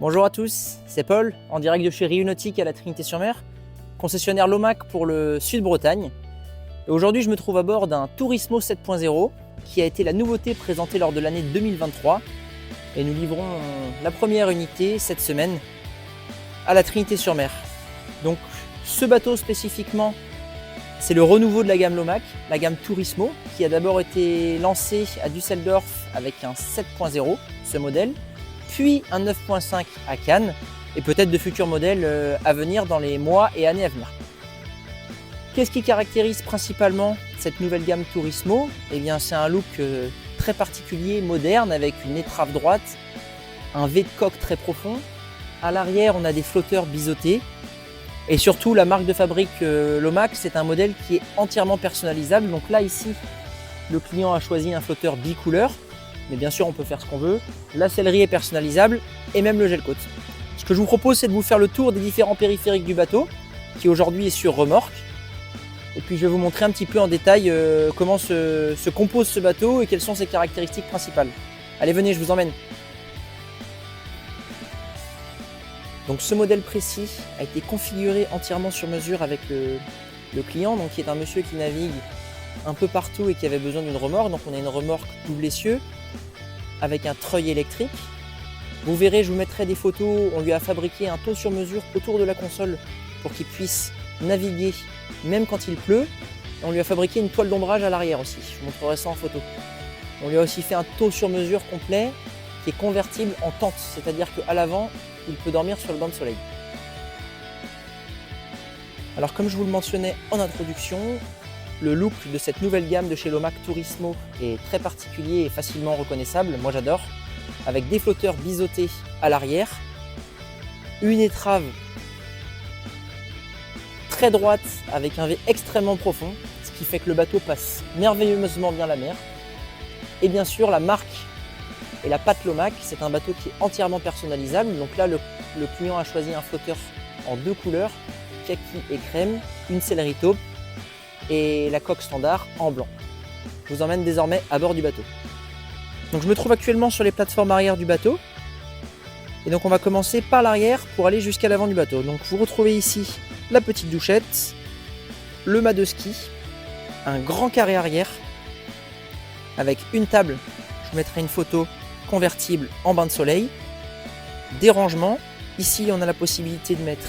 Bonjour à tous, c'est Paul, en direct de chez Riu Nautique à la Trinité-sur-Mer, concessionnaire Lomac pour le Sud-Bretagne. Et aujourd'hui, je me trouve à bord d'un Turismo 7.0 qui a été la nouveauté présentée lors de l'année 2023. Et nous livrons la première unité cette semaine à la Trinité-sur-Mer. Donc ce bateau spécifiquement, c'est le renouveau de la gamme Lomac, la gamme Turismo, qui a d'abord été lancée à Düsseldorf avec un 7.0, ce modèle, puis un 9.5 à Cannes, et peut-être de futurs modèles à venir dans les mois et années à venir. Qu'est-ce qui caractérise principalement cette nouvelle gamme Turismo? Eh bien, c'est un look très particulier, moderne, avec une étrave droite, un V de coque très profond. À l'arrière, on a des flotteurs biseautés. Et surtout, la marque de fabrique Lomac, c'est un modèle qui est entièrement personnalisable. Donc là, ici, le client a choisi un flotteur bicouleur. Mais bien sûr, on peut faire ce qu'on veut. La sellerie est personnalisable et même le gel-coat. Ce que je vous propose, c'est de vous faire le tour des différents périphériques du bateau, qui aujourd'hui est sur remorque. Et puis, je vais vous montrer un petit peu en détail comment se compose ce bateau et quelles sont ses caractéristiques principales. Allez, venez, je vous emmène. Donc, ce modèle précis a été configuré entièrement sur mesure avec le client, donc qui est un monsieur qui navigue un peu partout et qui avait besoin d'une remorque. Donc, on a une remorque double essieu avec un treuil électrique. Vous verrez, je vous mettrai des photos. On lui a fabriqué un taux sur mesure autour de la console pour qu'il puisse naviguer même quand il pleut. Et on lui a fabriqué une toile d'ombrage à l'arrière aussi. Je vous montrerai ça en photo. On lui a aussi fait un taux sur mesure complet qui est convertible en tente, c'est-à-dire qu'à l'avant, il peut dormir sur le banc de soleil. Alors, comme je vous le mentionnais en introduction, le look de cette nouvelle gamme de chez Lomac Turismo est très particulier et facilement reconnaissable. Moi, j'adore. Avec des flotteurs biseautés à l'arrière, une étrave très droite avec un V extrêmement profond, ce qui fait que le bateau passe merveilleusement bien la mer. Et bien sûr, la marque et la patte Lomac, c'est un bateau qui est entièrement personnalisable. Donc là, le client a choisi un flotteur en deux couleurs, kaki et crème, une sellerie taupe et la coque standard en blanc. Je vous emmène désormais à bord du bateau. Donc je me trouve actuellement sur les plateformes arrière du bateau. Et donc on va commencer par l'arrière pour aller jusqu'à l'avant du bateau. Donc vous retrouvez ici la petite douchette, le mât de ski, un grand carré arrière avec une table, je vous mettrai une photo, convertible en bain de soleil, des rangements. Ici on a la possibilité de mettre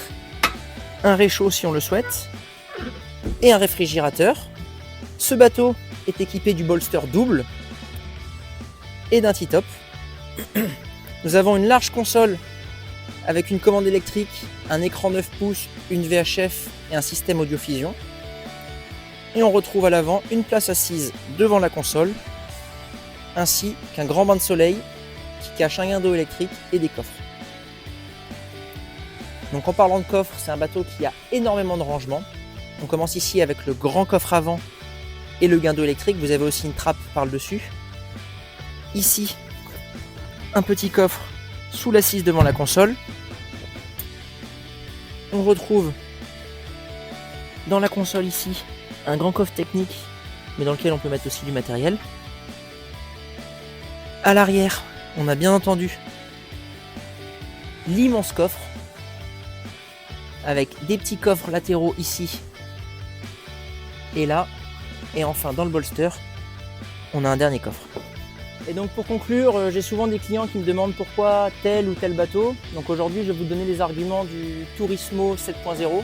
un réchaud si on le souhaite et un réfrigérateur. Ce bateau est équipé du bolster double et d'un T-top. Nous avons une large console avec une commande électrique, un écran 9 pouces, une VHF et un système audio-fusion. Et on retrouve à l'avant une place assise devant la console, ainsi qu'un grand bain de soleil qui cache un guindeau électrique et des coffres. Donc en parlant de coffres, c'est un bateau qui a énormément de rangements. On commence ici avec le grand coffre avant et le guindeau électrique. Vous avez aussi une trappe par le dessus. Ici, un petit coffre sous l'assise devant la console. On retrouve dans la console ici un grand coffre technique, mais dans lequel on peut mettre aussi du matériel. À l'arrière, on a bien entendu l'immense coffre avec des petits coffres latéraux ici et là. Et enfin, dans le bolster, on a un dernier coffre. Et donc pour conclure, j'ai souvent des clients qui me demandent pourquoi tel ou tel bateau. Donc aujourd'hui, je vais vous donner les arguments du Turismo 7.0,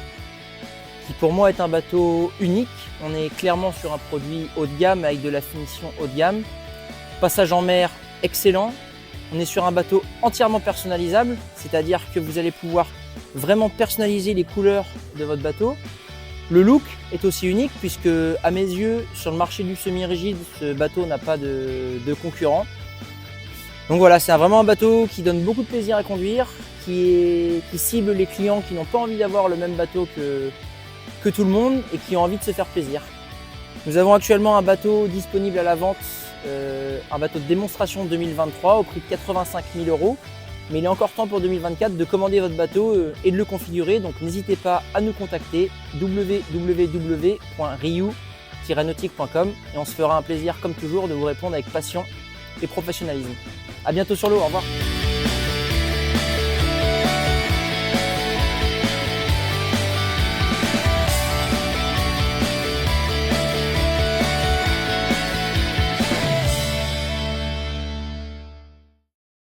qui pour moi est un bateau unique. On est clairement sur un produit haut de gamme avec de la finition haut de gamme. Passage en mer excellent. On est sur un bateau entièrement personnalisable, c'est-à-dire que vous allez pouvoir vraiment personnaliser les couleurs de votre bateau. Le look est aussi unique puisque, à mes yeux, sur le marché du semi-rigide, ce bateau n'a pas de concurrent. Donc voilà, c'est vraiment un bateau qui donne beaucoup de plaisir à conduire, qui cible les clients qui n'ont pas envie d'avoir le même bateau que tout le monde et qui ont envie de se faire plaisir. Nous avons actuellement un bateau disponible à la vente, un bateau de démonstration 2023 au prix de 85 000 €. Mais il est encore temps pour 2024 de commander votre bateau et de le configurer. Donc n'hésitez pas à nous contacter www.riu-nautique.com et on se fera un plaisir comme toujours de vous répondre avec passion et professionnalisme. À bientôt sur l'eau, au revoir.